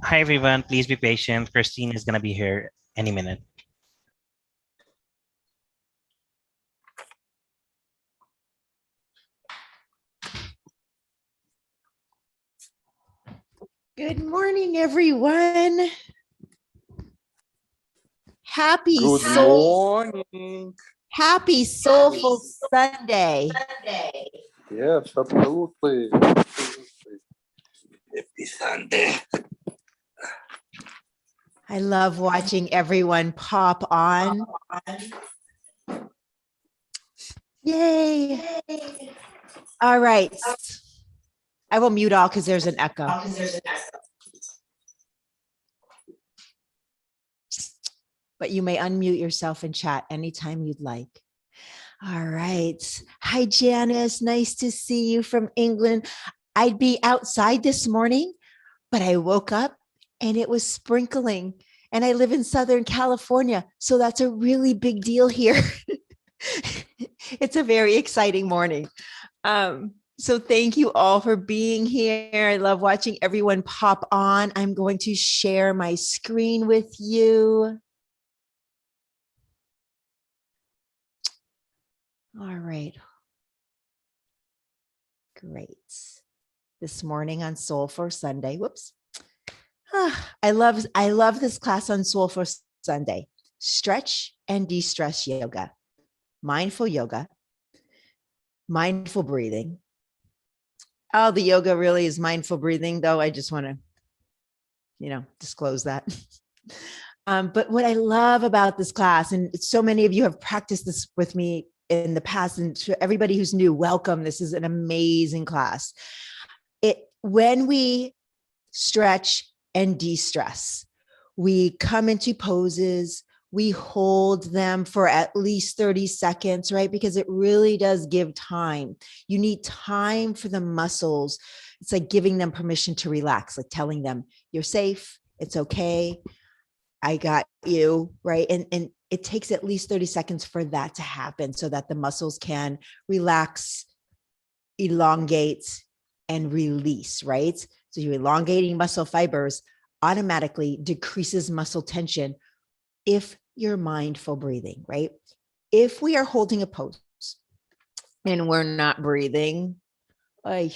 Hi everyone, please be patient. Christine is gonna be here any minute. Good morning, everyone. Happy Good morning. Happy Soulful Sunday. Yes, absolutely. Happy Sunday. I love watching everyone pop on. Yay. All right. I will mute all because there's an echo. But you may unmute yourself and chat anytime you'd like. All right. Hi, Janice. Nice to see you from England. I'd be outside this morning, but I woke up and it was sprinkling. And I live in Southern California, so that's a really big deal here. It's a very exciting morning. So thank you all for being here. I love watching everyone pop on. I'm going to share my screen with you. All right. Great. This morning on Soulful Sunday. Whoops. I love this class on Soulful Sunday. Stretch and de-stress yoga, mindful breathing. Oh, the yoga really is mindful breathing, though. I just want to, disclose that. But what I love about this class, and so many of you have practiced this with me in the past, and to everybody who's new, welcome. This is an amazing class. When we stretch and de-stress, we come into poses, we hold them for at least 30 seconds, right? Because it really does give time. You need time for the muscles. It's like giving them permission to relax, like telling them you're safe, it's okay, I got you, right? And it takes at least 30 seconds for that to happen so that the muscles can relax, elongate, and release, right? So you're elongating muscle fibers automatically decreases muscle tension if you're mindful breathing, right? If we are holding a pose and we're not breathing, you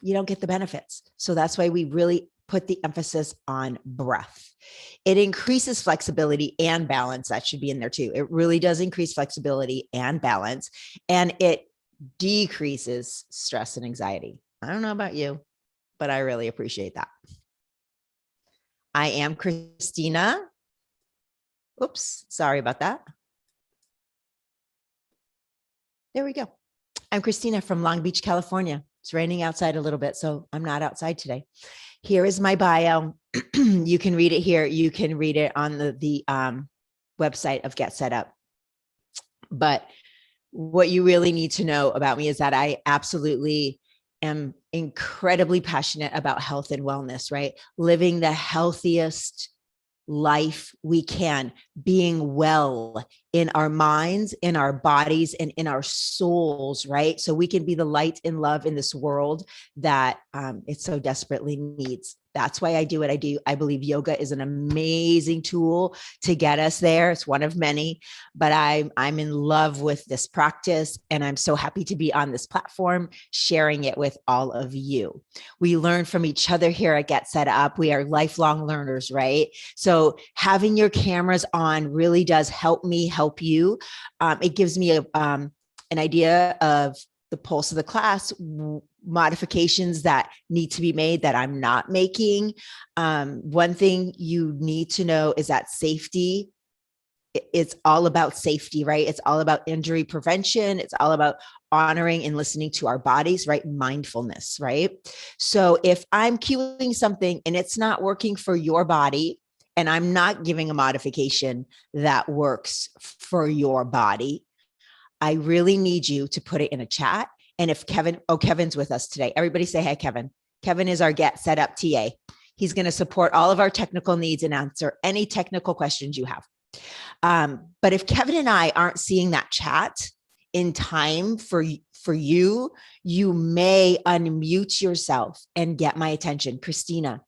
don't get the benefits. So that's why we really put the emphasis on breath. It increases flexibility and balance. That should be in there too. It really does increase flexibility and balance, and it decreases stress and anxiety. I don't know about you, but I really appreciate that. I am Christina. Oops, sorry about that. There we go. I'm Christina from Long Beach, California. It's raining outside a little bit, so I'm not outside today. Here is my bio. You can read it here. You can read it on the website of Get Set Up. But what you really need to know about me is that I absolutely am incredibly passionate about health and wellness, right? Living the healthiest life we can, being well in our minds, in our bodies, and in our souls, right? So we can be the light and love in this world that it so desperately needs. That's why I do what I do. I believe yoga is an amazing tool to get us there. It's one of many, but I'm in love with this practice, and I'm so happy to be on this platform, sharing it with all of you. We learn from each other here at Get Set Up. We are lifelong learners, right? So having your cameras on really does help me help you. It gives me an idea of the pulse of the class, modifications that need to be made that I'm not making. One thing you need to know is that safety, it's all about safety, right? It's all about injury prevention. It's all about honoring and listening to our bodies, right? Mindfulness, right? So if I'm cueing something and it's not working for your body, and I'm not giving a modification that works for your body, I really need you to put it in a chat. And if Kevin's with us today, everybody say, hey, Kevin. Kevin is our Get Set Up TA. He's going to support all of our technical needs and answer any technical questions you have. But if Kevin and I aren't seeing that chat in time for you, you may unmute yourself and get my attention. Christina,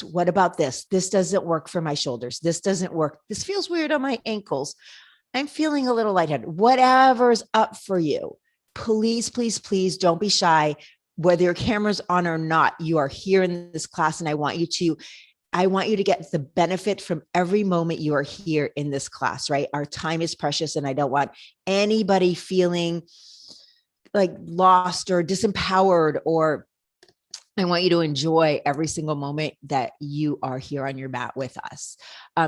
what about this? This doesn't work for my shoulders. This doesn't work. This feels weird on my ankles. I'm feeling a little lightheaded. Whatever's up for you. Please, please, please don't be shy. Whether your camera's on or not, you are here in this class, and I want you to get the benefit from every moment you are here in this class, right? Our time is precious, and I don't want anybody feeling like lost or disempowered, or I want you to enjoy every single moment that you are here on your mat with us.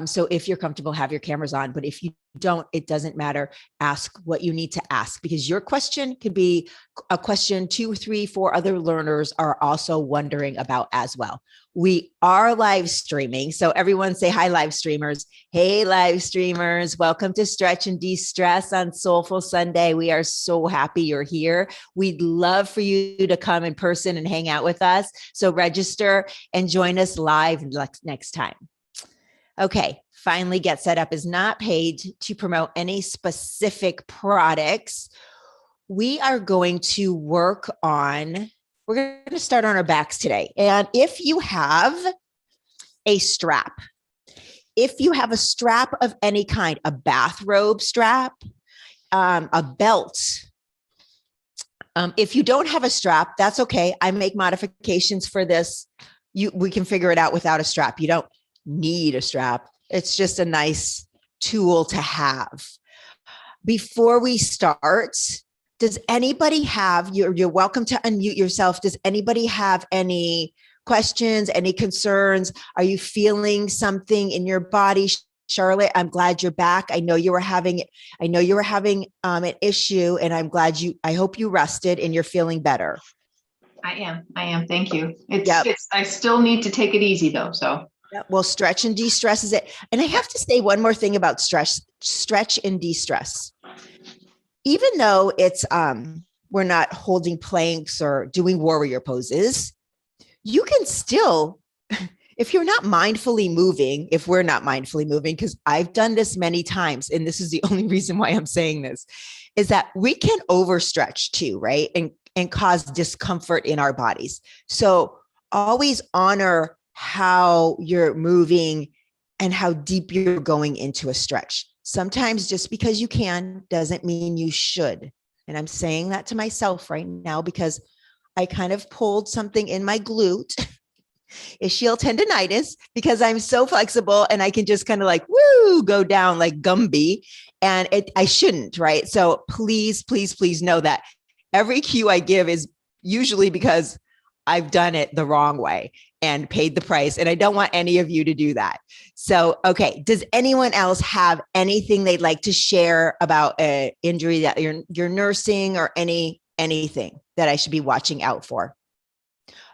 So if you're comfortable, have your cameras on, but if you don't, it doesn't matter. Ask what you need to ask, because your question could be a question 2, 3, 4 other learners are also wondering about as well. We are live streaming. So everyone say hi, live streamers. Hey, live streamers. Welcome to Stretch and De-Stress on Soulful Sunday. We are so happy you're here. We'd love for you to come in person and hang out with us. So register and join us live next time. Okay, finally Get Set Up is not paid to promote any specific products. We are going to we're going to start on our backs today. And if you have a strap of any kind, a bathrobe strap, a belt, if you don't have a strap, that's okay. I make modifications for this. We can figure it out without a strap. You don't need a strap. It's just a nice tool to have. Before we start, does anybody have, you're welcome to unmute yourself. Does anybody have any questions, any concerns? Are you feeling something in your body? Charlotte, I'm glad you're back. I know you were having an issue, and I hope you rested and you're feeling better. I am. Thank you. Yep. I still need to take it easy though. So. Well, stretch and de-stress is it. And I have to say one more thing about stretch and de-stress. Even though it's, we're not holding planks or doing warrior poses, you can still, if we're not mindfully moving, because I've done this many times, and this is the only reason why I'm saying this, is that we can overstretch too, right? And cause discomfort in our bodies. So always honor how you're moving and how deep you're going into a stretch. Sometimes just because you can doesn't mean you should. And I'm saying that to myself right now because I kind of pulled something in my glute, ischial tendonitis, because I'm so flexible and I can just kind of go down like Gumby, and I shouldn't, right? So please, please, please know that every cue I give is usually because I've done it the wrong way and paid the price. And I don't want any of you to do that. So, okay. Does anyone else have anything they'd like to share about an injury that you're nursing, or anything that I should be watching out for?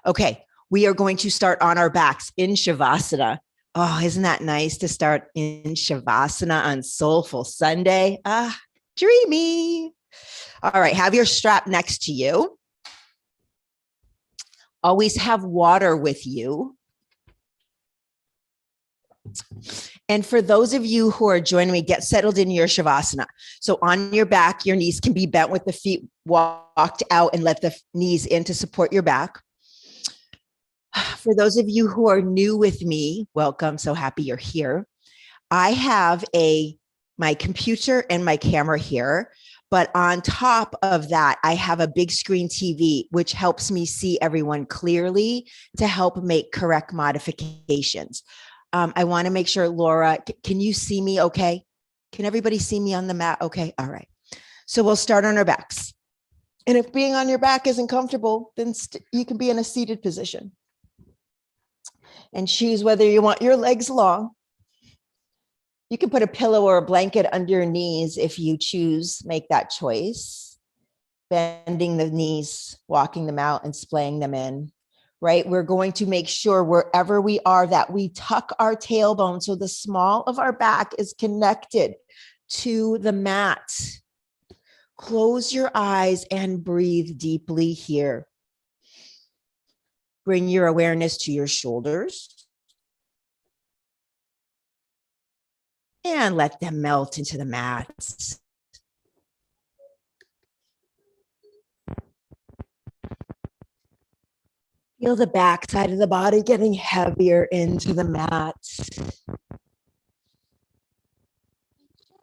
Okay. We are going to start on our backs in Shavasana. Oh, isn't that nice to start in Shavasana on Soulful Sunday? Dreamy. All right. Have your strap next to you. Always have water with you. And for those of you who are joining me, get settled in your Shavasana. So on your back, your knees can be bent with the feet walked out, and let the knees in to support your back. For those of you who are new with me, welcome. So happy you're here. I have my computer and my camera here. But on top of that, I have a big screen TV, which helps me see everyone clearly to help make correct modifications. I want to make sure, Laura, can you see me okay? Can everybody see me on the mat? Okay. All right. So we'll start on our backs. And if being on your back isn't comfortable, then you can be in a seated position. And choose whether you want your legs long. You can put a pillow or a blanket under your knees if you choose, make that choice. Bending the knees, walking them out and splaying them in, right? We're going to make sure wherever we are that we tuck our tailbone so the small of our back is connected to the mat. Close your eyes and breathe deeply here. Bring your awareness to your shoulders. And let them melt into the mat. Feel the back side of the body getting heavier into the mat.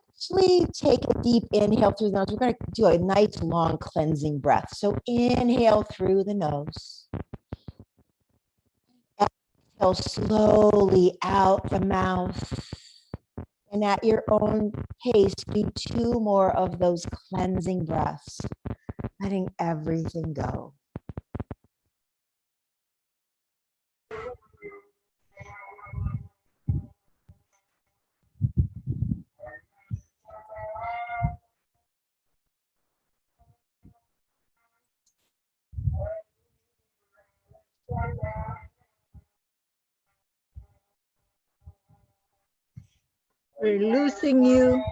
Actually, take a deep inhale through the nose. We're going to do a nice long cleansing breath. So inhale through the nose. Exhale slowly out the mouth. And at your own pace, do 2 more of those cleansing breaths, letting everything go. We're losing you.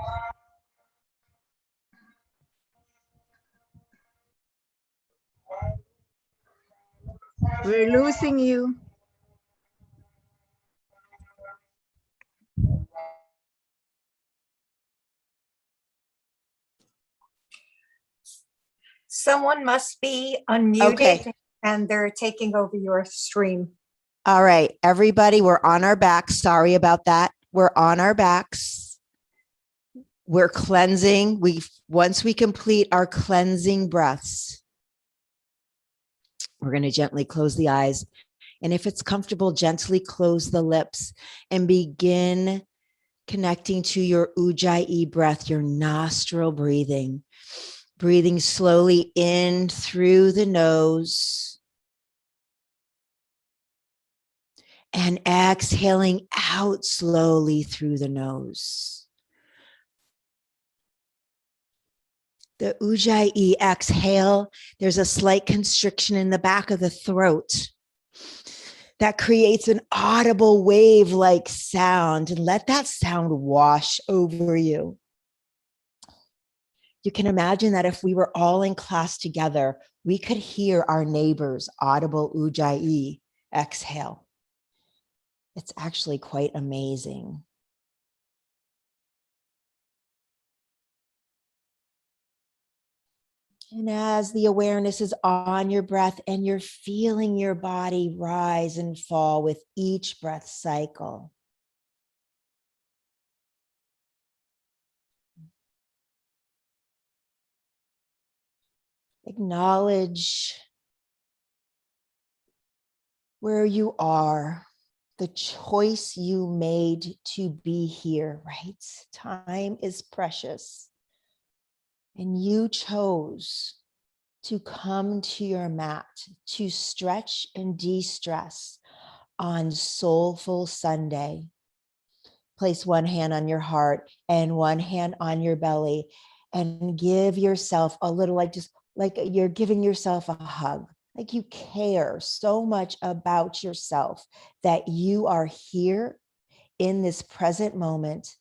We're losing you. Someone must be unmuted Okay. and they're taking over your stream. All right, everybody, we're on our backs. Sorry about that. We're on our backs. We're cleansing. Once we complete our cleansing breaths, we're going to gently close the eyes. And if it's comfortable, gently close the lips and begin connecting to your Ujjayi breath, your nostril breathing. Breathing slowly in through the nose and exhaling out slowly through the nose. The Ujjayi exhale, there's a slight constriction in the back of the throat that creates an audible wave-like sound, and let that sound wash over you. You can imagine that if we were all in class together, we could hear our neighbor's audible Ujjayi exhale. It's actually quite amazing. And as the awareness is on your breath and you're feeling your body rise and fall with each breath cycle, acknowledge where you are, the choice you made to be here, right? Time is precious. And you chose to come to your mat, to stretch and de-stress on Soulful Sunday. Place one hand on your heart and one hand on your belly and give yourself a little, like you're giving yourself a hug. Like you care so much about yourself that you are here in this present moment,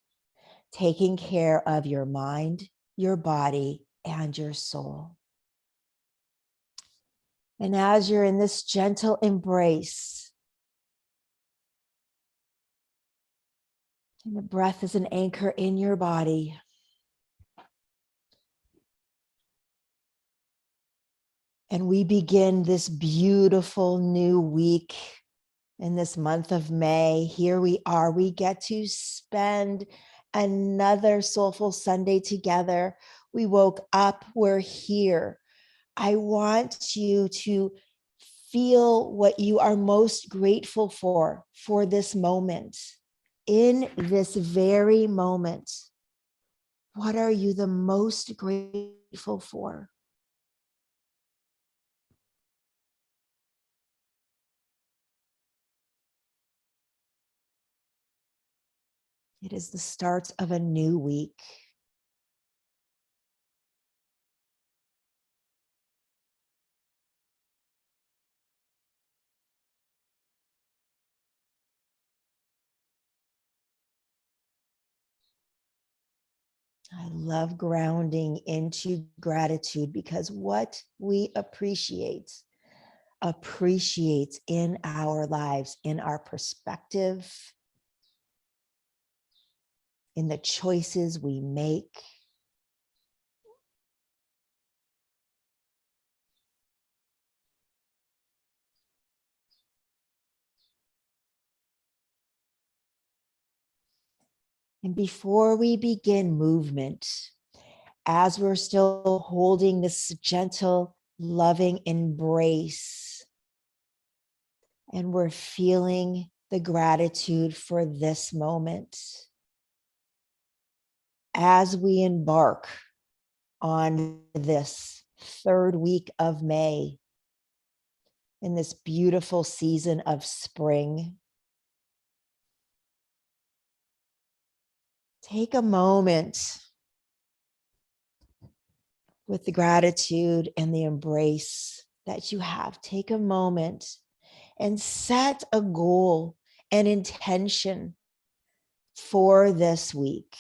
taking care of your mind, your body, and your soul. And as you're in this gentle embrace, and the breath is an anchor in your body, and we begin this beautiful new week in this month of May. Here we are. We get to spend another Soulful Sunday together. We woke up. We're here. I want you to feel what you are most grateful for this moment. In this very moment, what are you the most grateful for? It is the start of a new week. I love grounding into gratitude because what we appreciates in our lives, in our perspective, in the choices we make. And before we begin movement, as we're still holding this gentle, loving embrace, and we're feeling the gratitude for this moment, as we embark on this third week of May, in this beautiful season of spring, take a moment with the gratitude and the embrace that you have. Take a moment and set a goal and intention for this week,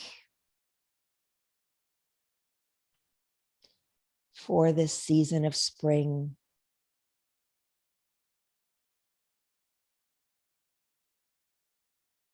for this season of spring.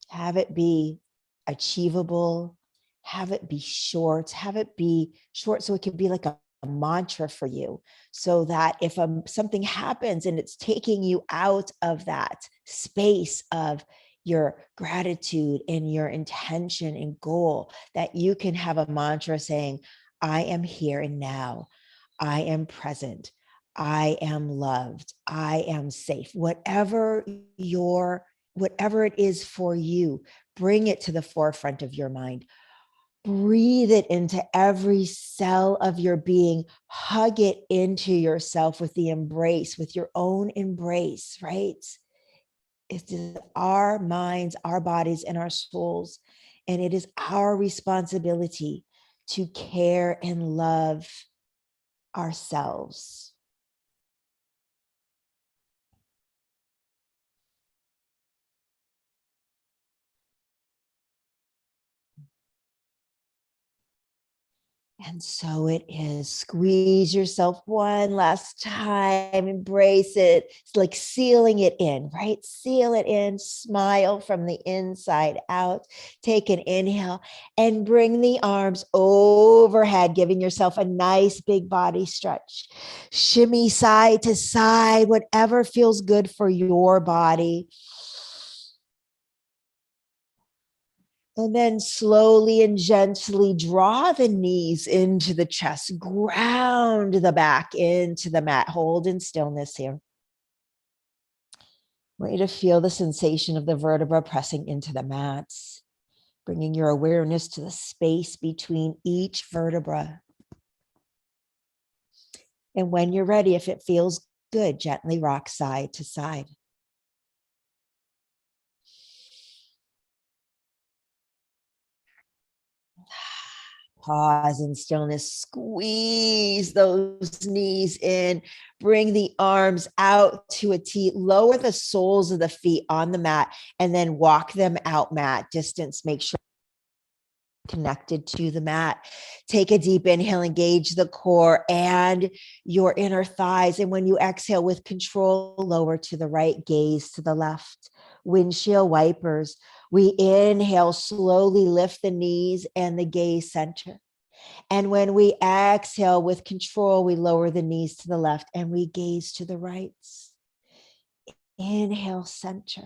Have it be achievable, have it be short, so it can be like a mantra for you, so that if something happens and it's taking you out of that space of your gratitude and your intention and goal, that you can have a mantra saying, I am here and now, I am present, I am loved, I am safe. Whatever it is for you, bring it to the forefront of your mind. Breathe it into every cell of your being. Hug it into yourself with the embrace, with your own embrace, right? It is our minds, our bodies, and our souls. And it is our responsibility to care and love ourselves. And so it is. Squeeze yourself one last time, embrace it. It's like sealing it in, right? Seal it in, smile from the inside out. Take an inhale and bring the arms overhead, giving yourself a nice big body stretch. Shimmy side to side, whatever feels good for your body. And then slowly and gently draw the knees into the chest, ground the back into the mat. Hold in stillness here. I want you to feel the sensation of the vertebra pressing into the mats, bringing your awareness to the space between each vertebra. And when you're ready, if it feels good, gently rock side to side. Pause in stillness, squeeze those knees in, bring the arms out to a T, lower the soles of the feet on the mat, and then walk them out mat distance. Make sure connected to the mat. Take a deep inhale, engage the core and your inner thighs. And when you exhale with control, lower to the right, gaze to the left. Windshield wipers. We inhale, slowly lift the knees and the gaze center. And when we exhale with control, we lower the knees to the left and we gaze to the right. Inhale, center.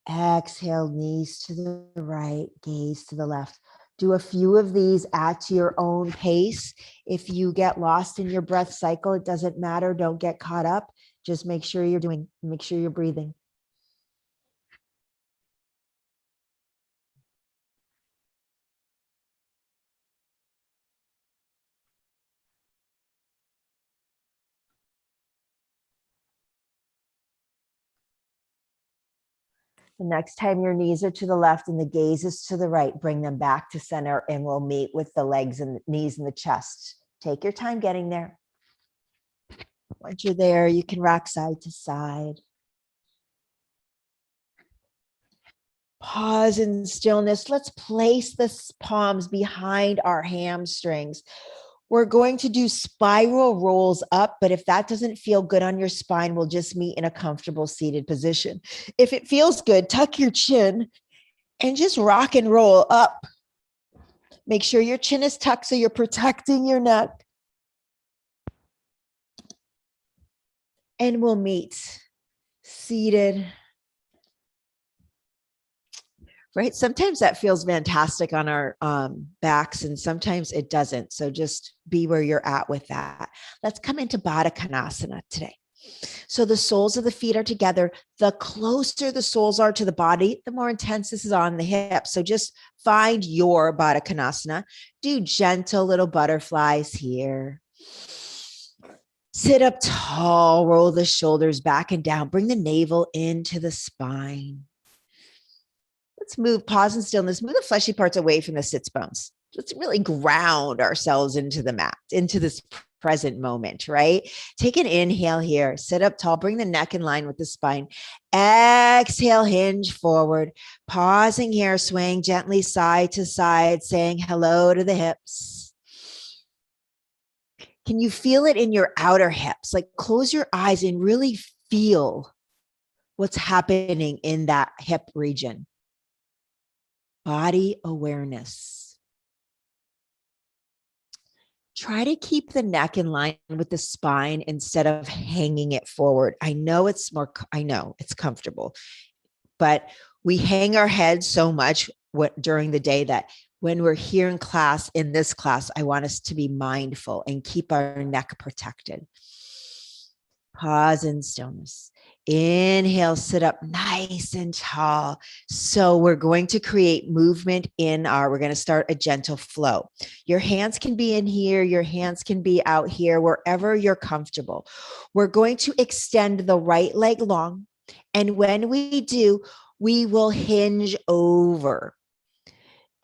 Exhale, knees to the right, gaze to the left. Do a few of these at your own pace. If you get lost in your breath cycle, it doesn't matter. Don't get caught up. Just make sure you're breathing. The next time your knees are to the left and the gaze is to the right, bring them back to center and we'll meet with the legs and the knees and the chest. Take your time getting there. Once you're there, you can rock side to side. Pause in stillness. Let's place the palms behind our hamstrings. We're going to do spiral rolls up, but if that doesn't feel good on your spine, we'll just meet in a comfortable seated position. If it feels good, tuck your chin and just rock and roll up. Make sure your chin is tucked so you're protecting your neck. And we'll meet seated. right? Sometimes that feels fantastic on our backs and sometimes it doesn't. So just be where you're at with that. Let's come into Baddha Konasana today. So the soles of the feet are together. The closer the soles are to the body, the more intense this is on the hips. So just find your Baddha Konasana. Do gentle little butterflies here. Sit up tall, roll the shoulders back and down. Bring the navel into the spine. Let's move, pause and stillness, move the fleshy parts away from the sits bones. Let's really ground ourselves into the mat, into this present moment, right? Take an inhale here, sit up tall, bring the neck in line with the spine. Exhale, hinge forward, pausing here, swaying gently side to side, saying hello to the hips. Can you feel it in your outer hips? Like close your eyes and really feel what's happening in that hip region. Body awareness. Try to keep the neck in line with the spine instead of hanging it forward. I know it's comfortable, but we hang our heads so much during the day that when we're here in this class, I want us to be mindful and keep our neck protected. Pause in stillness. Inhale, sit up nice and tall. So we're going to create movement we're going to start a gentle flow. Your hands can be in here. Your hands can be out here, wherever you're comfortable. We're going to extend the right leg long. And when we do, we will hinge over.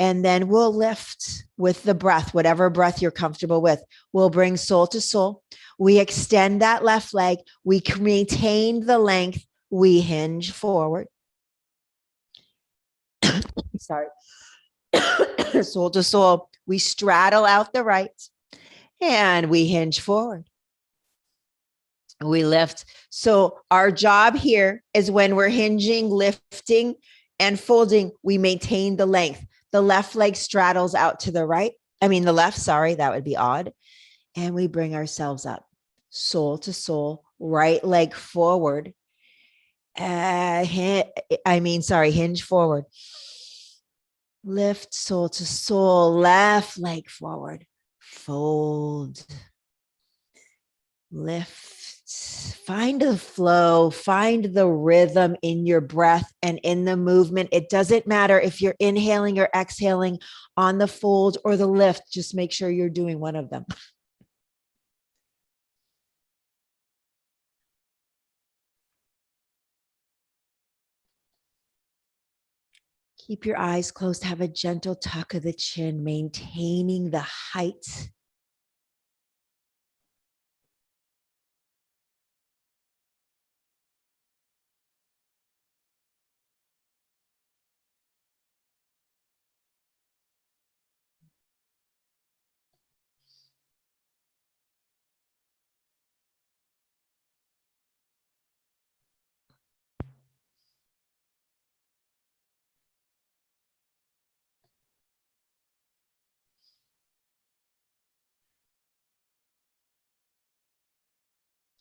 And then we'll lift with the breath, whatever breath you're comfortable with. We'll bring soul to soul. We extend that left leg. We maintain the length. We hinge forward. Sorry. Soul to soul. We straddle out the right and we hinge forward. We lift. So our job here is when we're hinging, lifting, and folding, we maintain the length. The left leg straddles out to the right. The left, sorry, that would be odd. And we bring ourselves up, soul to soul, right leg forward. Hinge forward. Lift, soul to soul, left leg forward, fold, lift. Find the flow, find the rhythm in your breath and in the movement. It doesn't matter if you're inhaling or exhaling on the fold or the lift, just make sure you're doing one of them. Keep your eyes closed, have a gentle tuck of the chin, maintaining the height.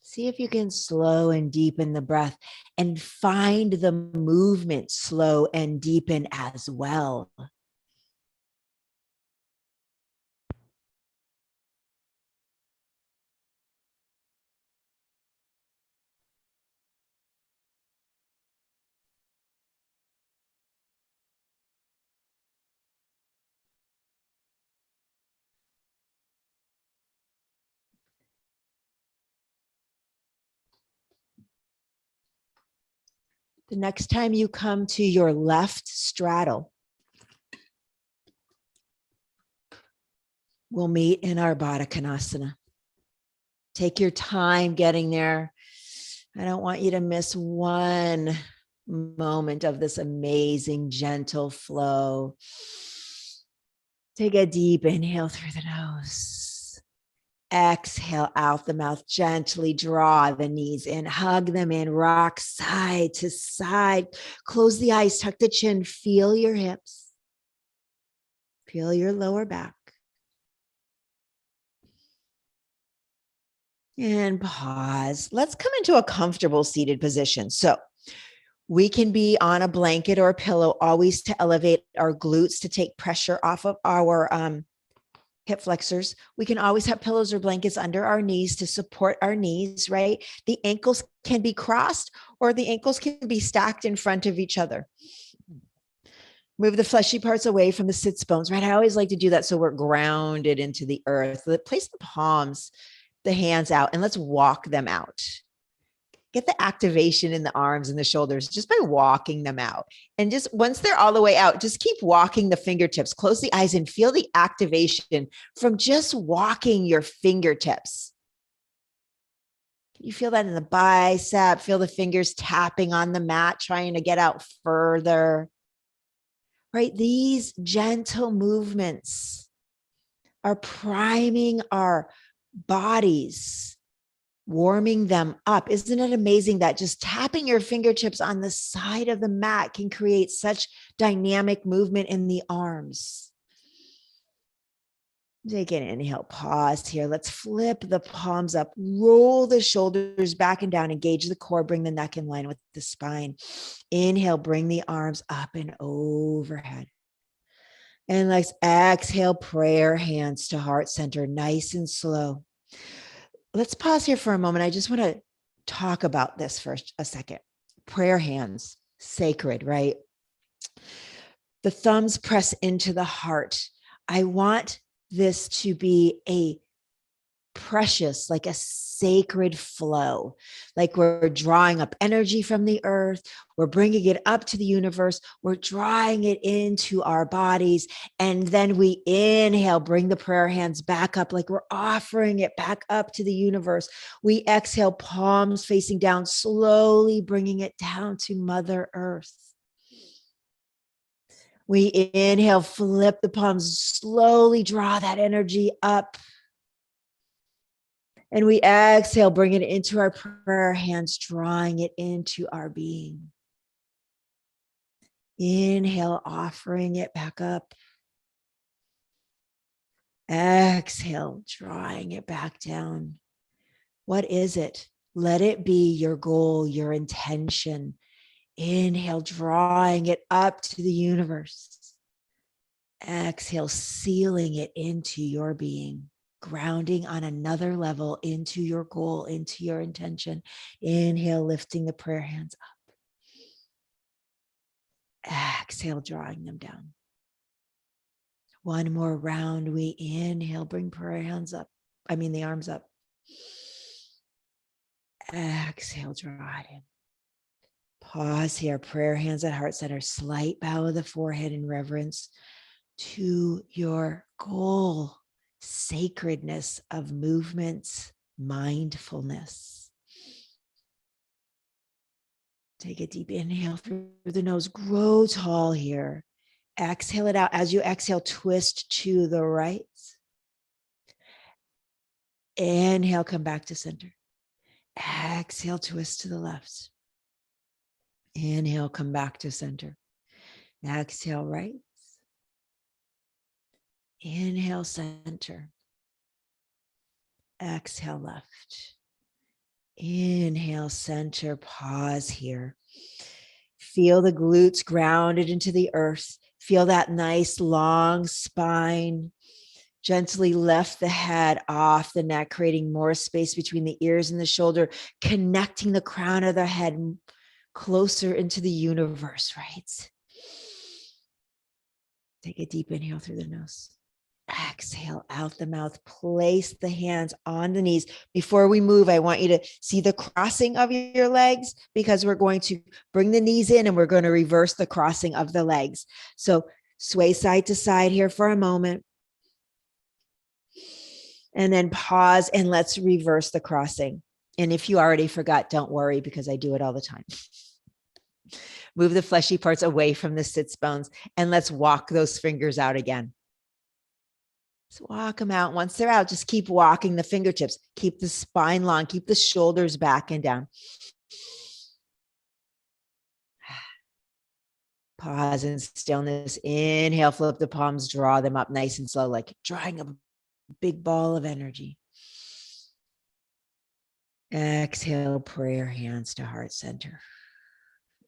See if you can slow and deepen the breath and find the movement slow and deepen as well. The next time you come to your left straddle, we'll meet in our Baddha Konasana. Take your time getting there. I don't want you to miss one moment of this amazing, gentle flow. Take a deep inhale through the nose. Exhale out the mouth, gently draw the knees in, hug them in, rock side to side. Close the eyes, tuck the chin, feel your hips. Feel your lower back. And pause. Let's come into a comfortable seated position. So We can be on a blanket or a pillow, always to elevate our glutes, to take pressure off of our hip flexors. We can always have pillows or blankets under our knees to support our knees, right? The ankles can be crossed or the ankles can be stacked in front of each other. Move the fleshy parts away from the sits bones, right? I always like to do that so we're grounded into the earth. Place the palms, the hands out, and let's walk them out. Get the activation in the arms and the shoulders just by walking them out. And just once they're all the way out, just keep walking the fingertips. Close the eyes and feel the activation from just walking your fingertips. Can you feel that in the bicep? Feel the fingers tapping on the mat, trying to get out further. Right? These gentle movements are priming our bodies, warming them up. Isn't it amazing that just tapping your fingertips on the side of the mat can create such dynamic movement in the arms? Take an inhale, pause here. Let's flip the palms up, roll the shoulders back and down, engage the core, bring the neck in line with the spine. Inhale, bring the arms up and overhead. And let's exhale, prayer hands to heart center, nice and slow. Let's pause here for a moment. I just want to talk about this for a second. Prayer hands, sacred, right? The thumbs press into the heart. I want this to be a precious, like a sacred flow, like we're drawing up energy from the earth, we're bringing it up to the universe, we're drawing it into our bodies, and then we inhale, bring the prayer hands back up, like we're offering it back up to the universe. We exhale, palms facing down, slowly bringing it down to Mother Earth. We inhale, flip the palms, slowly draw that energy up. And we exhale, bring it into our prayer hands, drawing it into our being. Inhale, offering it back up. Exhale, drawing it back down. What is it? Let it be your goal, your intention. Inhale, drawing it up to the universe. Exhale, sealing it into your being. Grounding on another level into your goal, into your intention. Inhale, lifting the prayer hands up. Exhale, drawing them down. One more round. We inhale, bring prayer hands up. The arms up. Exhale, draw it in. Pause here. Prayer hands at heart center. Slight bow of the forehead in reverence to your goal. Sacredness of movements, mindfulness. Take a deep inhale through the nose. Grow tall here. Exhale it out. As you exhale, twist to the right. Inhale, come back to center. Exhale, twist to the left. Inhale, come back to center. Exhale, right. Inhale, center. Exhale, left. Inhale, center. Pause here. Feel the glutes grounded into the earth. Feel that nice long spine. Gently lift the head off the neck, creating more space between the ears and the shoulder, connecting the crown of the head closer into the universe, right? Take a deep inhale through the nose. Exhale out the mouth. Place the hands on the knees. Before we move, I want you to see the crossing of your legs, because we're going to bring the knees in and we're going to reverse the crossing of the legs. So sway side to side here for a moment. And then pause and let's reverse the crossing. And if you already forgot, don't worry, because I do it all the time. Move the fleshy parts away from the sits bones and let's walk those fingers out again. So walk them out. Once they're out, just keep walking the fingertips. Keep the spine long. Keep the shoulders back and down. Pause in stillness. Inhale, flip the palms, draw them up nice and slow, like drawing a big ball of energy. Exhale, prayer hands to heart center.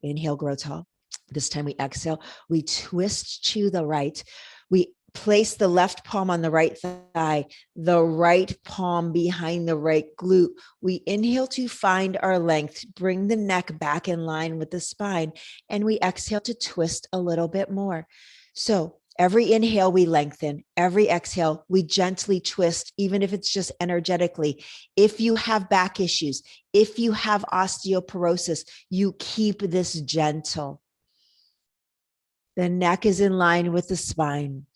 Inhale, grow tall. This time we exhale, we twist to the right. We place the left palm on the right thigh, the right palm behind the right glute. We inhale to find our length, bring the neck back in line with the spine, and we exhale to twist a little bit more. So every inhale, we lengthen. Every exhale, we gently twist, even if it's just energetically. If you have back issues, if you have osteoporosis, you keep this gentle. The neck is in line with the spine.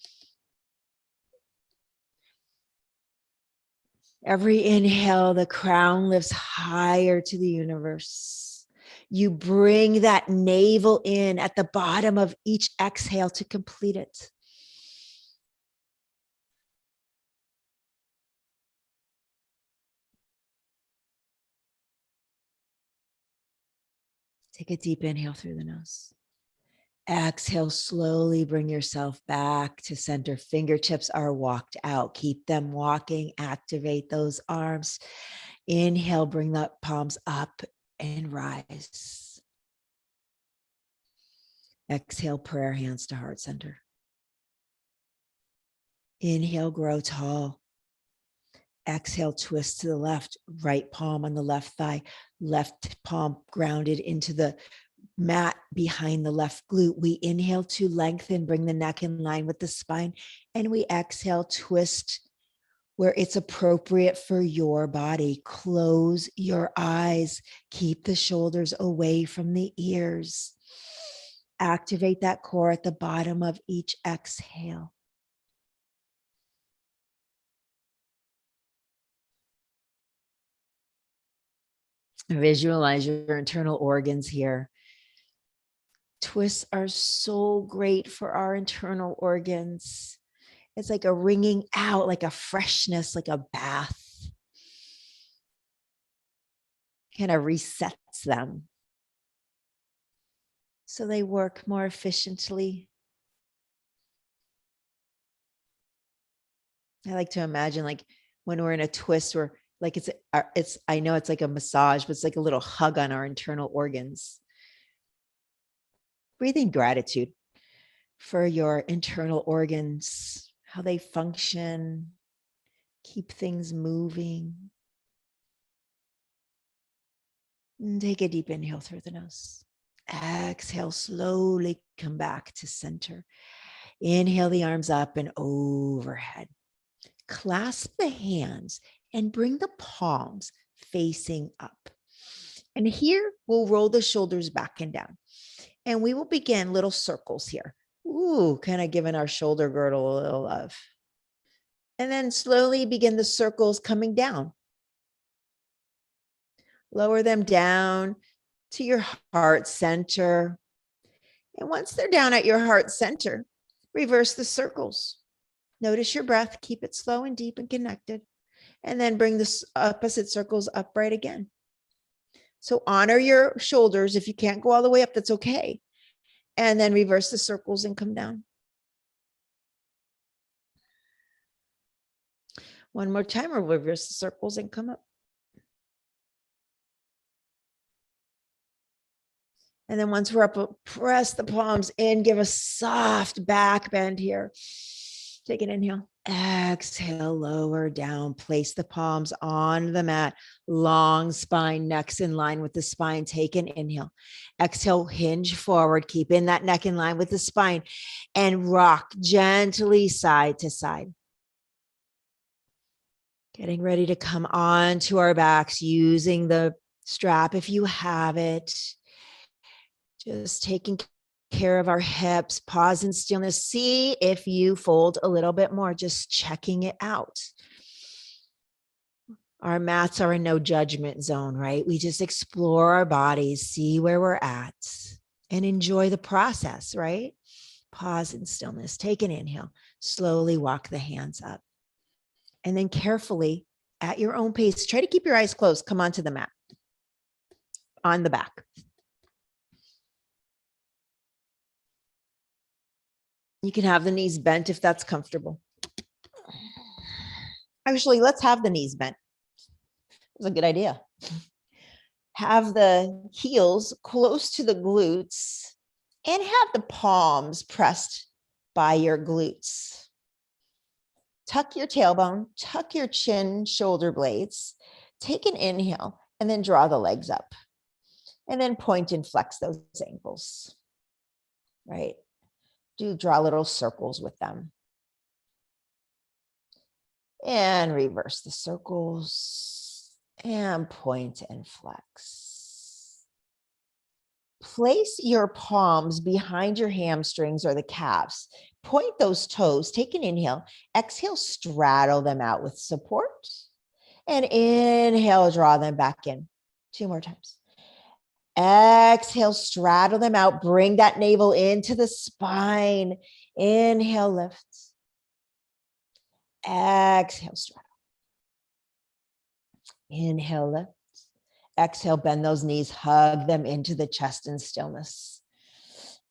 Every inhale, the crown lifts higher to the universe. You bring that navel in at the bottom of each exhale to complete it. Take a deep inhale through the nose. Exhale, slowly bring yourself back to center. Fingertips are walked out. Keep them walking. Activate those arms. Inhale, bring the palms up and rise. Exhale, prayer hands to heart center. Inhale, grow tall. Exhale, twist to the left, right palm on the left thigh, left palm grounded into the mat behind the left glute. We inhale to lengthen, bring the neck in line with the spine, and we exhale, twist where it's appropriate for your body. Close your eyes, keep the shoulders away from the ears. Activate that core at the bottom of each exhale. Visualize your internal organs here. Twists are so great for our internal organs. It's like a wringing out, like a freshness, like a bath. Kind of resets them so they work more efficiently. I like to imagine like when we're in a twist, we're like I know it's like a massage, but it's like a little hug on our internal organs. Breathing gratitude for your internal organs, how they function, keep things moving. And take a deep inhale through the nose. Exhale, slowly come back to center. Inhale the arms up and overhead. Clasp the hands and bring the palms facing up. And here we'll roll the shoulders back and down. And we will begin little circles here. Ooh, kind of giving our shoulder girdle a little love. And then slowly begin the circles coming down. Lower them down to your heart center. And once they're down at your heart center, reverse the circles. Notice your breath, keep it slow and deep and connected. And then bring the opposite circles upright again. So honor your shoulders. If you can't go all the way up, that's okay. And then reverse the circles and come down. One more time, or reverse the circles and come up. And then once we're up, press the palms in, give a soft back bend here. Take an inhale. Exhale, lower down. Place the palms on the mat. Long spine, neck's in line with the spine. Take an inhale. Exhale, hinge forward. Keep in that neck in line with the spine. And rock gently side to side. Getting ready to come on to our backs using the strap if you have it. Just taking care of our hips, pause in stillness. See if you fold a little bit more, just checking it out. Our mats are in no judgment zone, right? We just explore our bodies, see where we're at, and enjoy the process, right? Pause in stillness, take an inhale, slowly walk the hands up. And then carefully, at your own pace, try to keep your eyes closed. Come onto the mat, on the back. You can have the knees bent if that's comfortable. Actually, let's have the knees bent. That's a good idea. Have the heels close to the glutes and have the palms pressed by your glutes. Tuck your tailbone, tuck your chin, shoulder blades. Take an inhale and then draw the legs up. And then point and flex those ankles, right? Draw little circles with them. And reverse the circles and point and flex. Place your palms behind your hamstrings or the calves. Point those toes, take an inhale, exhale, straddle them out with support. And inhale, draw them back in. 2 more times. Exhale, straddle them out. Bring that navel into the spine. Inhale, lift. Exhale, straddle. Inhale, lift. Exhale, bend those knees, hug them into the chest in stillness.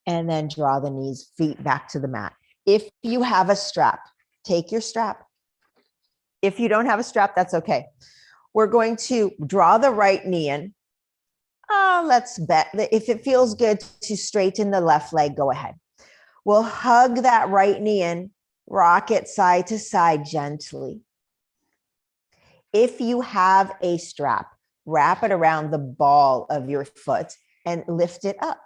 And then draw the knees, feet back to the mat. If you have a strap, take your strap. If you don't have a strap, that's okay. We're going to draw the right knee in. Let's bet that if it feels good to straighten the left leg, go ahead. We'll hug that right knee in, rock it side to side gently. If you have a strap, wrap it around the ball of your foot and lift it up.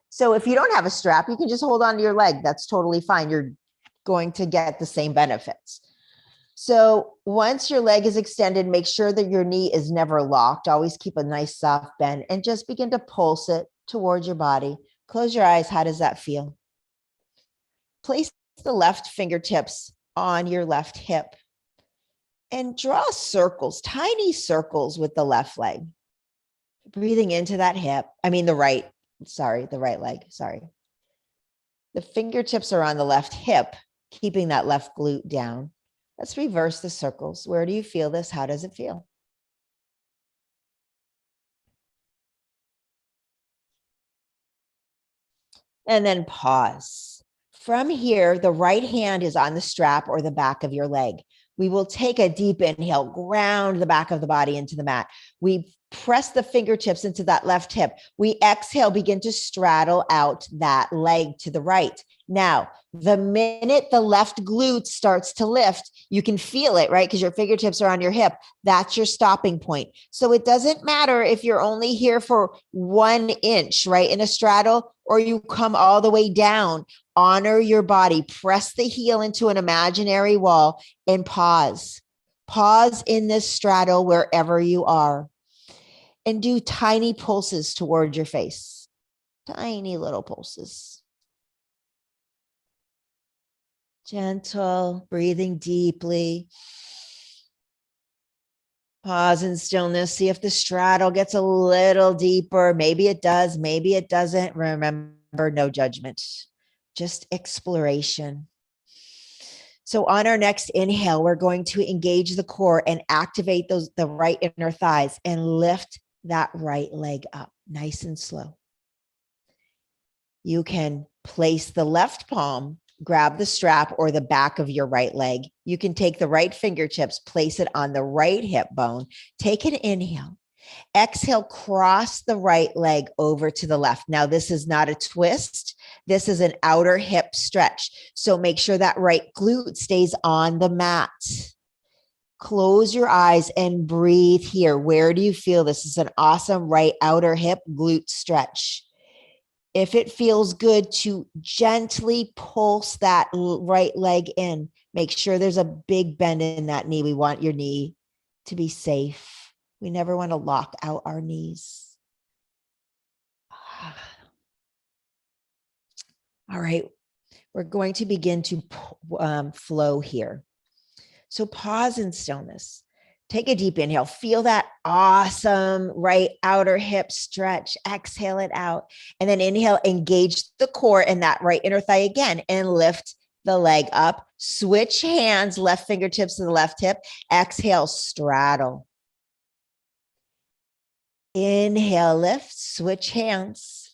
So if you don't have a strap, you can just hold on to your leg. That's totally fine. You're going to get the same benefits. So once your leg is extended, make sure that your knee is never locked. Always keep a nice soft bend and just begin to pulse it towards your body. Close your eyes. How does that feel? Place the left fingertips on your left hip and draw circles, tiny circles with the left leg. Breathing into that hip. The right leg. The fingertips are on the left hip, keeping that left glute down. Let's reverse the circles. Where do you feel this? How does it feel? And then pause. From here, the right hand is on the strap or the back of your leg. We will take a deep inhale, ground the back of the body into the mat. We press the fingertips into that left hip. We exhale, begin to straddle out that leg to the right. Now, the minute the left glute starts to lift, you can feel it, right? Because your fingertips are on your hip. That's your stopping point. So it doesn't matter if you're only here for 1 inch, right, in a straddle, or you come all the way down. Honor your body. Press the heel into an imaginary wall and pause. Pause in this straddle wherever you are. And do tiny pulses toward your face. Tiny little pulses. Gentle, breathing deeply. Pause in stillness. See if the straddle gets a little deeper. Maybe it does, maybe it doesn't. Remember, no judgment, just exploration. So on our next inhale, we're going to engage the core and activate the right inner thighs and lift that right leg up nice and slow. You can place the left palm, grab the strap or the back of your right leg. You can take the right fingertips, place it on the right hip bone. Take an inhale. Exhale, cross the right leg over to the left. Now, this is not a twist. This is an outer hip stretch. So make sure that right glute stays on the mat. Close your eyes and breathe here. Where do you feel? This is an awesome right outer hip glute stretch. If it feels good to gently pulse that right leg in, make sure there's a big bend in that knee. We want your knee to be safe. We never want to lock out our knees. All right, we're going to begin to flow here. So pause in stillness. Take a deep inhale. Feel that awesome right outer hip stretch. Exhale it out. And then inhale, engage the core and that right inner thigh again and lift the leg up. Switch hands, left fingertips to the left hip. Exhale, straddle. Inhale, lift, switch hands.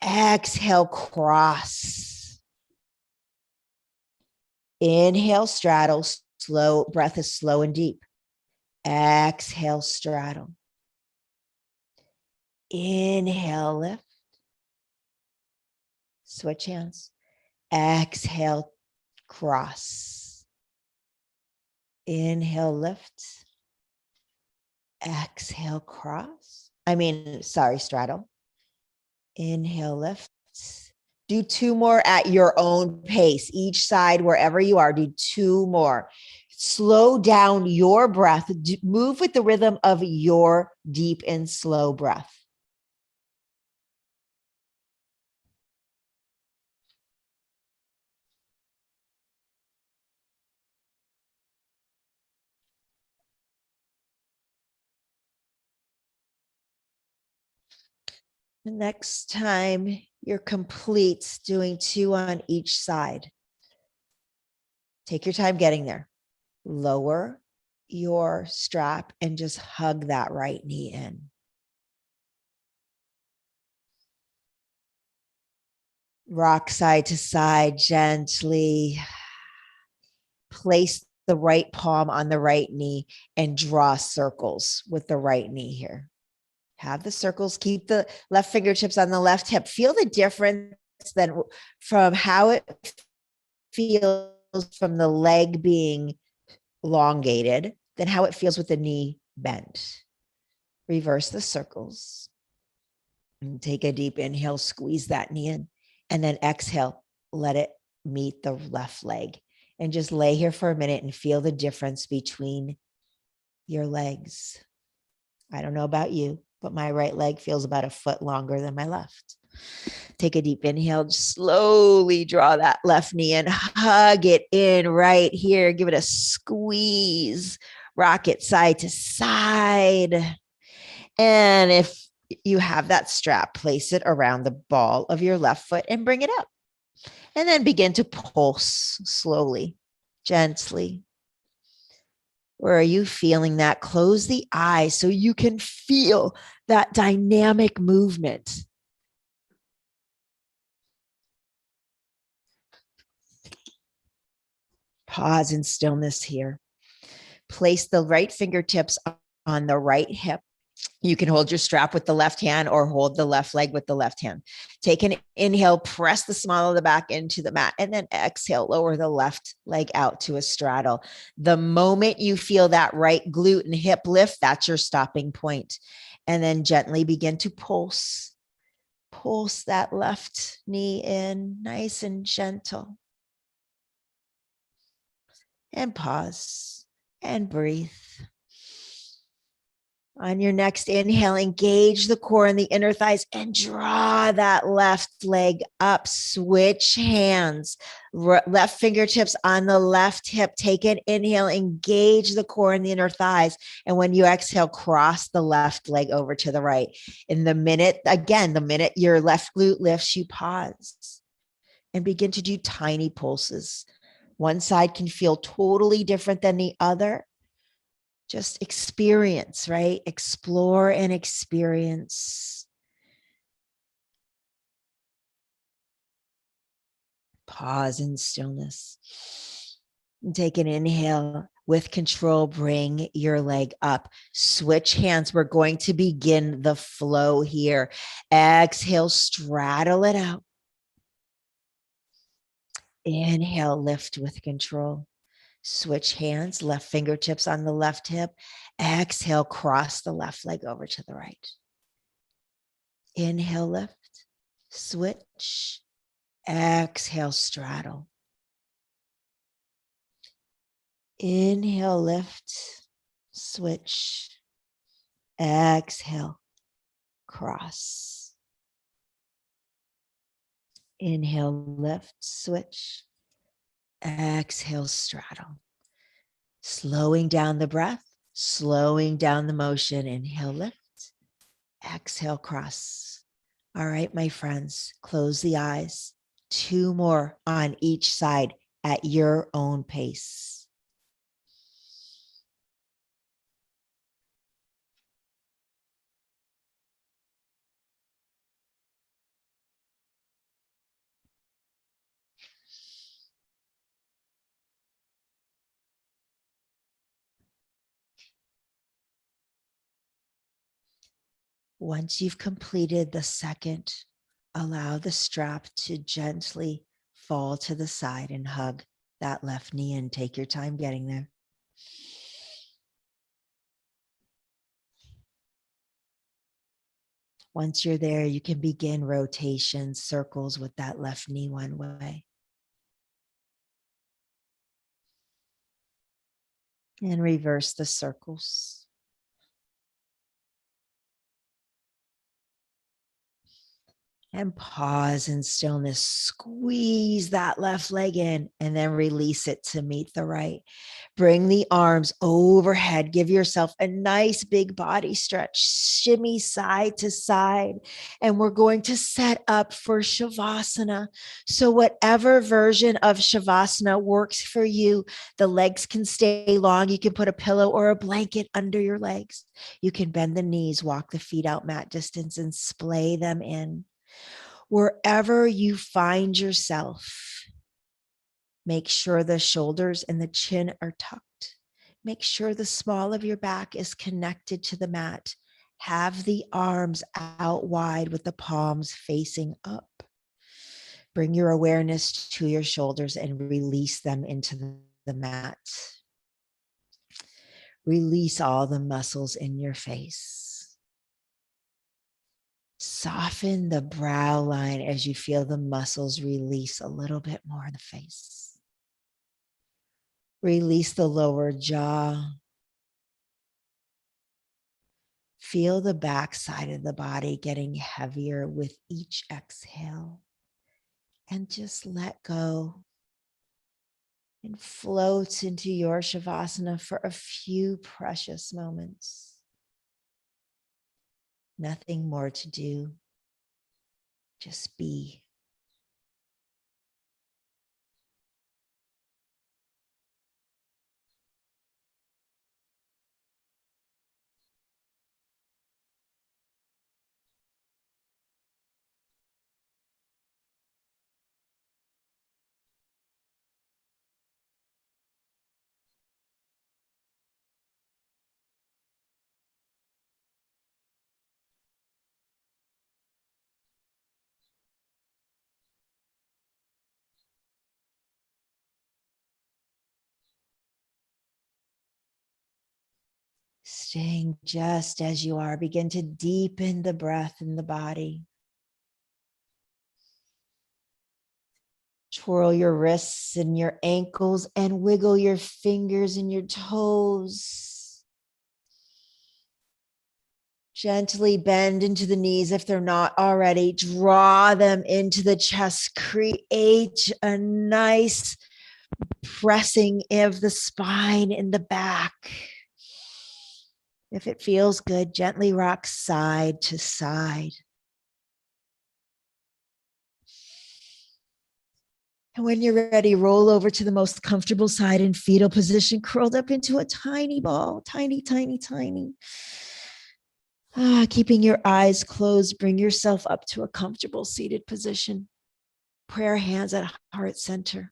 Exhale, cross. Inhale, straddle. Slow breath is slow and deep. Exhale, straddle. Inhale, lift. Switch hands. Exhale, cross. Inhale, lift. Exhale, cross. Straddle. Inhale, lift. Do two more at your own pace. Each side, wherever you are, do two more. Slow down your breath. Move with the rhythm of your deep and slow breath. The next time you're complete doing two on each side, take your time getting there. Lower your strap and just hug that right knee in. Rock side to side gently. Place the right palm on the right knee and draw circles with the right knee here. Have the circles, keep the left fingertips on the left hip. Feel the difference then from how it feels from the leg being elongated, than how it feels with the knee bent. Reverse the circles. And take a deep inhale, squeeze that knee in, and then exhale, let it meet the left leg. And just lay here for a minute and feel the difference between your legs. I don't know about you, but my right leg feels about a foot longer than my left. Take a deep inhale, slowly draw that left knee in, hug it in right here. Give it a squeeze, rock it side to side. And if you have that strap, place it around the ball of your left foot and bring it up. And then begin to pulse slowly, gently. Where are you feeling that? Close the eyes so you can feel that dynamic movement. Pause in stillness here. Place the right fingertips on the right hip. You can hold your strap with the left hand or hold the left leg with the left hand. Take an inhale, press the small of the back into the mat, and then exhale, lower the left leg out to a straddle. The moment you feel that right glute and hip lift, that's your stopping point. And then gently begin to pulse. Pulse that left knee in, nice and gentle. And pause and breathe. On your next inhale, engage the core and the inner thighs and draw that left leg up. Switch hands, left fingertips on the left hip. Take an inhale, engage the core and the inner thighs. And when you exhale, cross the left leg over to the right. In the minute your left glute lifts, you pause and begin to do tiny pulses. One side can feel totally different than the other. Just experience, right? Explore and experience. Pause in stillness. And take an inhale. With control, bring your leg up. Switch hands. We're going to begin the flow here. Exhale, straddle it out. Inhale, lift with control. Switch hands, left fingertips on the left hip. Exhale, cross the left leg over to the right. Inhale, lift, switch. Exhale, straddle. Inhale, lift, switch. Exhale, cross. Inhale, lift, switch. Exhale, straddle. Slowing down the breath, slowing down the motion. Inhale, lift. Exhale, cross. All right, my friends, close the eyes. Two more on each side at your own pace. Once you've completed the second, allow the strap to gently fall to the side and hug that left knee in. Take your time getting there. Once you're there, you can begin rotation circles with that left knee one way. And reverse the circles. And pause in stillness. Squeeze that left leg in and then release it to meet the right. Bring the arms overhead. Give yourself a nice big body stretch. Shimmy side to side. And we're going to set up for Shavasana. So whatever version of Shavasana works for you, the legs can stay long. You can put a pillow or a blanket under your legs. You can bend the knees, walk the feet out mat distance and splay them in. Wherever you find yourself, make sure the shoulders and the chin are tucked. Make sure the small of your back is connected to the mat. Have the arms out wide with the palms facing up. Bring your awareness to your shoulders and release them into the mat. Release all the muscles in your face. Soften the brow line as you feel the muscles release a little bit more in the face. Release the lower jaw. Feel the back side of the body getting heavier with each exhale. And just let go and float into your Shavasana for a few precious moments. Nothing more to do. Just be. Staying just as you are, begin to deepen the breath in the body. Twirl your wrists and your ankles and wiggle your fingers and your toes. Gently bend into the knees if they're not already. Draw them into the chest. Create a nice pressing of the spine in the back. If it feels good, gently rock side to side. And when you're ready, roll over to the most comfortable side in fetal position, curled up into a tiny ball, tiny, tiny, tiny. Keeping your eyes closed, bring yourself up to a comfortable seated position. Prayer hands at heart center.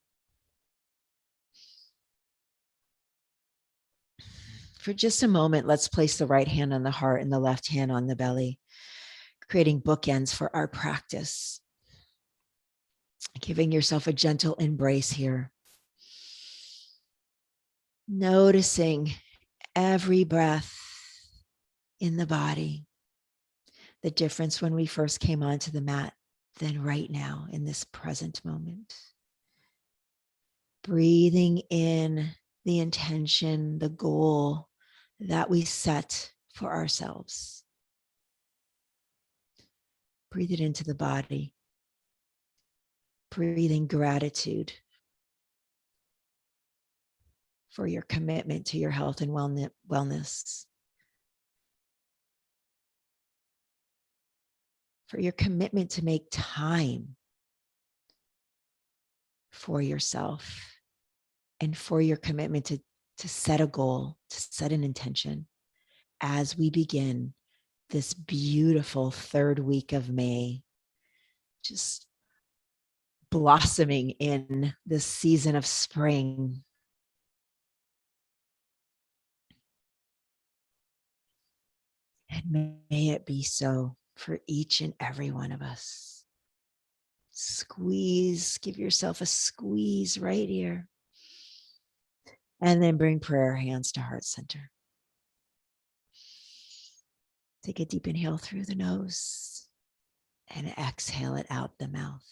For just a moment, let's place the right hand on the heart and the left hand on the belly, creating bookends for our practice. Giving yourself a gentle embrace here. Noticing every breath in the body. The difference when we first came onto the mat than right now in this present moment. Breathing in the intention, the goal that we set for ourselves. Breathe it into the body. Breathing gratitude for your commitment to your health and wellness. For your commitment to make time for yourself and for your commitment to set a goal, to set an intention as we begin this beautiful third week of May, just blossoming in this season of spring. And May it be so for each and every one of us. Squeeze, give yourself a squeeze right here. And then bring prayer hands to heart center. Take a deep inhale through the nose and exhale it out the mouth.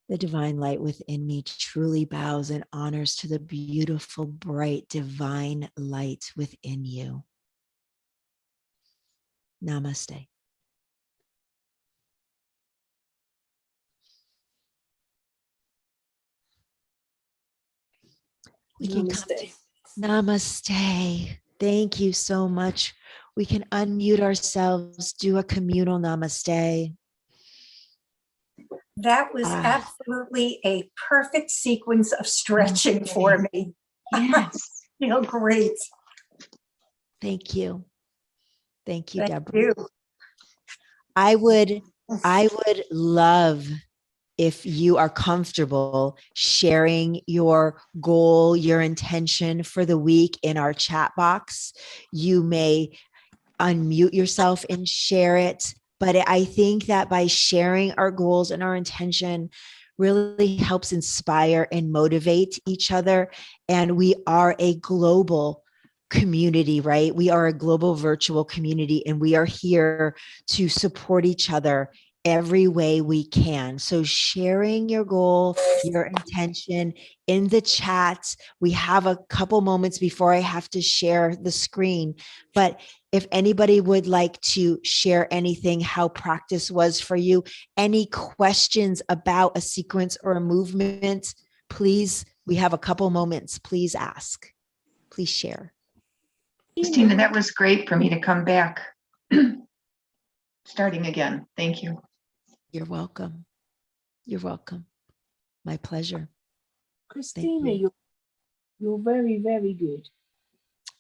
The divine light within me truly bows and honors to the beautiful, bright, divine light within you. Namaste. We can come to Namaste. Thank you so much. We can unmute ourselves, do a communal namaste. That was absolutely a perfect sequence of stretching for me. Yes. Feel great. Thank you. Thank you, Thank Deborah. you. I would love if you are comfortable sharing your goal, your intention for the week in our chat box. You may unmute yourself and share it. But I think that by sharing our goals and our intention really helps inspire and motivate each other. And we are a global community, right? We are a global virtual community, and we are here to support each other every way we can. So sharing your goal, your intention in the chat. We have a couple moments before I have to share the screen, but if anybody would like to share anything, how practice was for you, any questions about a sequence or a movement, please, we have a couple moments. Please ask, please share. Christina, that was great for me to come back. Starting again. Thank you. You're welcome. You're welcome. My pleasure. Christina, you. you're very, very good.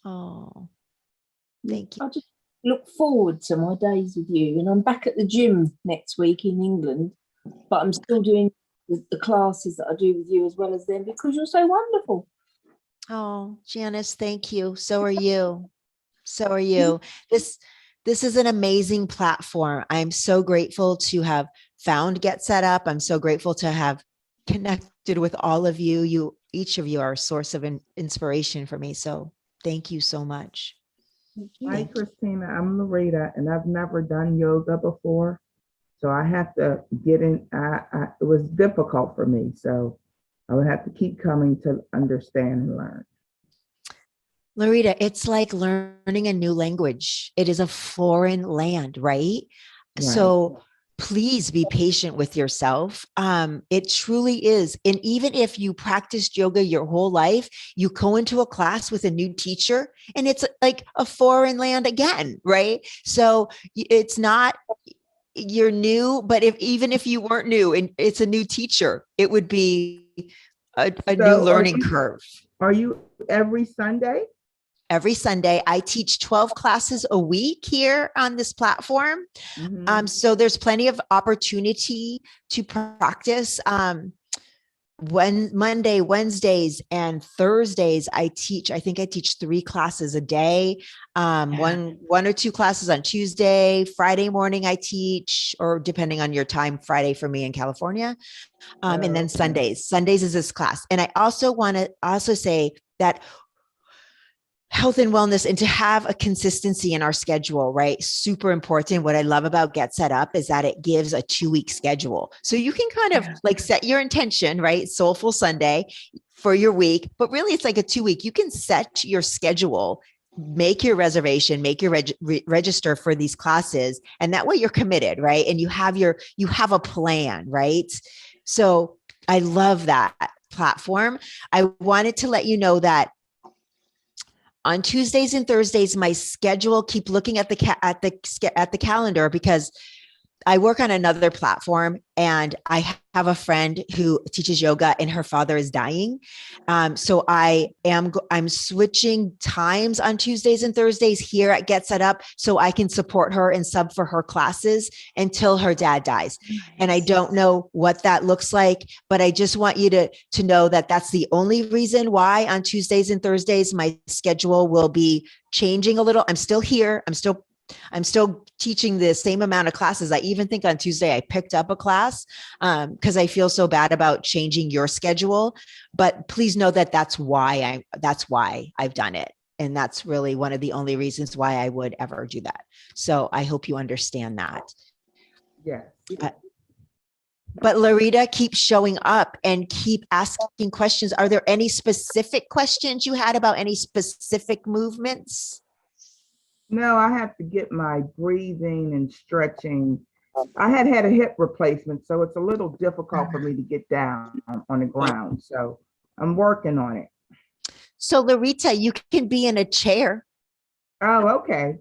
Oh, thank you. I just look forward to my days with you. And I'm back at the gym next week in England, but I'm still doing the classes that I do with you as well as them because you're so wonderful. Oh, Janice, thank you. So are you. So are you. This is an amazing platform. I'm so grateful to have found Get Set Up. I'm so grateful to have connected with all of you. Each of you are a source of inspiration for me. So thank you so much. Hi, Christina. I'm Loretta, and I've never done yoga before. So I have to get in. It was difficult for me. So I would have to keep coming to understand and learn. Loretta, it's like learning a new language. It is a foreign land, right? So please be patient with yourself. It truly is. And even if you practiced yoga your whole life, you go into a class with a new teacher and it's like a foreign land again, right? So it's not, you're new, but even if you weren't new and it's a new teacher, it would be a new learning curve. Are you every Sunday? Every Sunday. I teach 12 classes a week here on this platform. Mm-hmm. So there's plenty of opportunity to practice. Monday, Wednesdays, and Thursdays, I think I teach 3 classes a day. One or 2 classes on Tuesday. Friday morning I teach, or depending on your time, Friday for me in California. And then Sundays is this class. And I also want to say that health and wellness, and to have a consistency in our schedule, right? Super important. What I love about Get Set Up is that it gives a 2-week schedule. So you can kind of like set your intention, right? Soulful Sunday for your week, but really it's like a 2-week. You can set your schedule, make your reservation, make your register for these classes. And that way you're committed, right? And you have a plan, right? So I love that platform. I wanted to let you know that on Tuesdays and Thursdays, my schedule, keep looking at the calendar because I work on another platform and I have a friend who teaches yoga and her father is dying. So I'm switching times on Tuesdays and Thursdays here at Get Set Up so I can support her and sub for her classes until her dad dies. And I don't know what that looks like, but I just want you to know that that's the only reason why on Tuesdays and Thursdays, my schedule will be changing a little. I'm still here. I'm still teaching the same amount of classes. I even think on Tuesday I picked up a class because I feel so bad about changing your schedule. But please know that that's why I've done it. And that's really one of the only reasons why I would ever do that. So I hope you understand that. Yes. But Larita, keep showing up and keep asking questions. Are there any specific questions you had about any specific movements? No, I have to get my breathing and stretching. I had a hip replacement, so it's a little difficult for me to get down on the ground. So I'm working on it. So Larita, you can be in a chair. Oh, okay.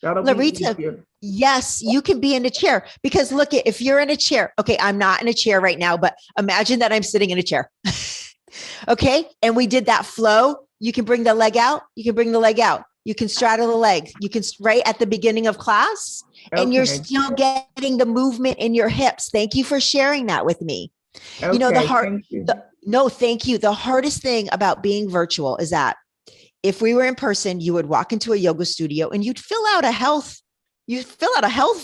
That'll be Larita, easier. yes, you can be in a chair because look, if you're in a chair, okay, I'm not in a chair right now, but imagine that I'm sitting in a chair. Okay. And we did that flow. You can bring the leg out. You can bring the leg out. You can straddle the leg. You can right at the beginning of class and you're Okay. still getting the movement in your hips. Thank you for sharing that with me. Okay, You know, thank you. no, thank you. The hardest thing about being virtual is that if we were in person, you would walk into a yoga studio and you'd fill out a health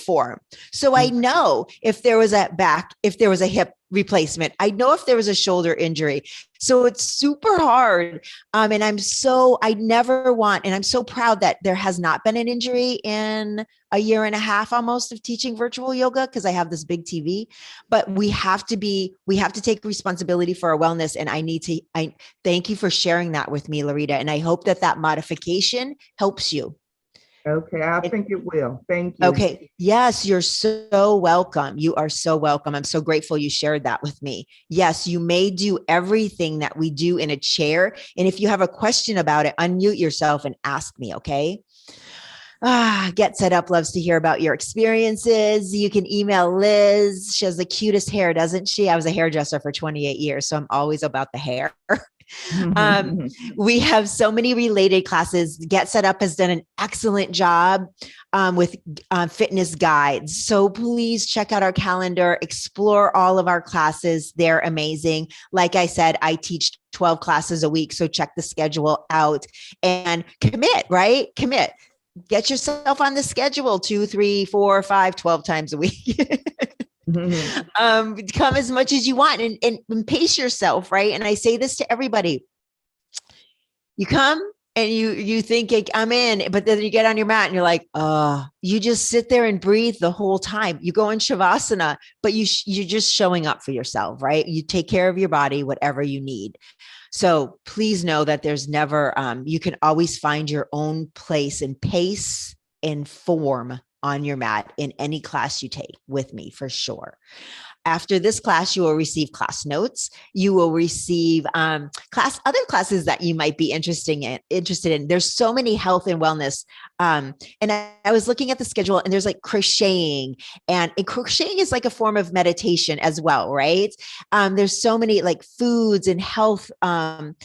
form. So I know if there was if there was a hip replacement, I know if there was a shoulder injury. So it's super hard. And I'm so proud that there has not been an injury in a year and a half almost of teaching virtual yoga because I have this big TV, but we have to take responsibility for our wellness. And I thank you for sharing that with me, Larita. And I hope that modification helps you. Okay, I think it will. Thank you. Okay. Yes, you're so welcome. You are so welcome. I'm so grateful you shared that with me. Yes, you may do everything that we do in a chair. And if you have a question about it, unmute yourself and ask me, okay? Get Set Up loves to hear about your experiences. You can email Liz. She has the cutest hair, doesn't she? I was a hairdresser for 28 years, so I'm always about the hair. We have so many related classes. Get Set Up has done an excellent job with fitness guides. So please check out our calendar, explore all of our classes. They're amazing. Like I said, I teach 12 classes a week. So check the schedule out and commit, right? Commit. Get yourself on the schedule 2, 3, 4, 5, 12 times a week. Come as much as you want and pace yourself, right? And I say this to everybody. You come and you think like, I'm in, but then you get on your mat and you're like, you just sit there and breathe the whole time. You go in Shavasana, but you're just showing up for yourself, right? You take care of your body, whatever you need. So please know that there's never, you can always find your own place and pace and form on your mat in any class you take with me for sure. After this class, you will receive class notes. You will receive other classes that you might be interested in. There's so many health and wellness. And I was looking at the schedule and there's like crocheting and crocheting is like a form of meditation as well, right? There's so many like foods and health,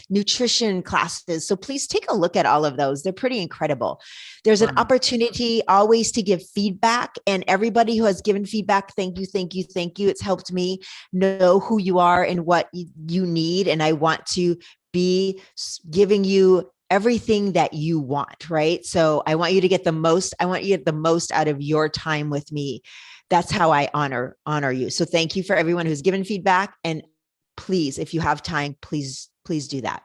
nutrition classes. So please take a look at all of those. They're pretty incredible. There's an opportunity always to give feedback, and everybody who has given feedback, thank you, thank you, thank you. It's helped me know who you are and what you need. And I want to be giving you everything that you want, right? So I want you to get the most out of your time with me. That's how I honor you. So thank you for everyone who's given feedback. And please, if you have time, please do that.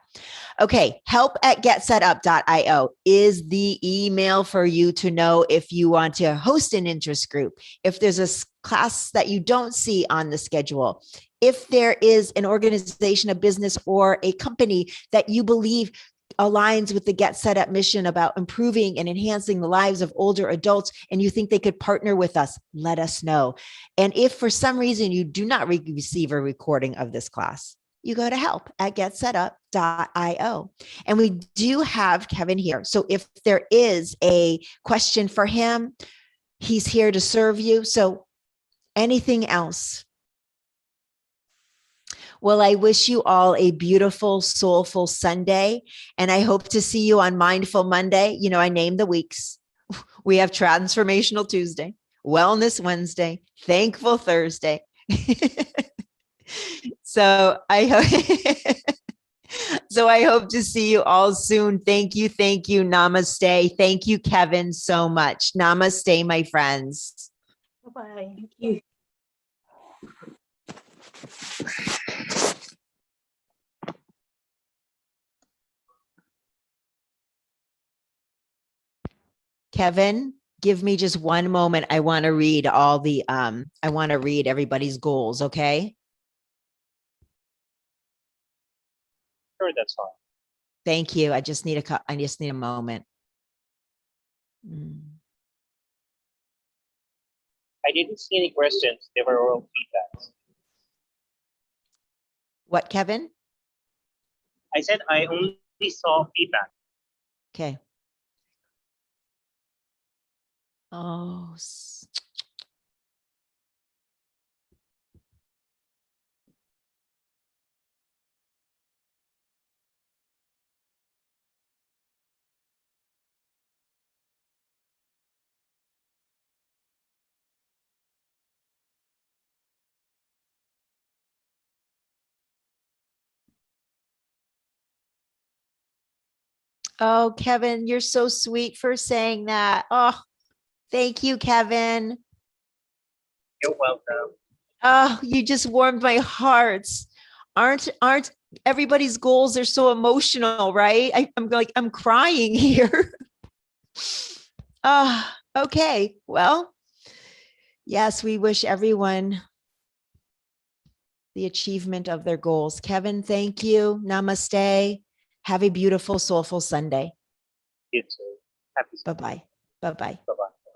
Okay. help@getsetup.io is the email for you to know if you want to host an interest group, if there's a class that you don't see on the schedule, if there is an organization, a business, or a company that you believe aligns with the Get Set Up mission about improving and enhancing the lives of older adults, and you think they could partner with us, let us know. And if for some reason you do not receive a recording of this class, you go to help@getsetup.io. And we do have Kevin here. So if there is a question for him, he's here to serve you. So anything else? Well, I wish you all a beautiful, soulful Sunday. And I hope to see you on Mindful Monday. You know, I named the weeks. We have Transformational Tuesday, Wellness Wednesday, Thankful Thursday. So I hope so I hope to see you all soon. Thank you. Thank you. Namaste. Thank you, Kevin, so much. Namaste, my friends. Bye-bye. Thank you. Kevin, give me just one moment. I want to read I want to read everybody's goals, okay? Sure, that's fine. Thank you. I just need a moment. I didn't see any questions. They were all feedbacks. What, Kevin? I said I only saw feedback. Okay. Oh, oh, Kevin, you're so sweet for saying that. Oh, thank you, Kevin. You're welcome. Oh, you just warmed my hearts. Aren't everybody's goals are so emotional, right? I'm crying here. Ah, okay. Well, yes, we wish everyone the achievement of their goals. Kevin, thank you. Namaste. Have a beautiful, soulful Sunday. You too. Happy. Bye-bye. Bye-bye. Bye-bye.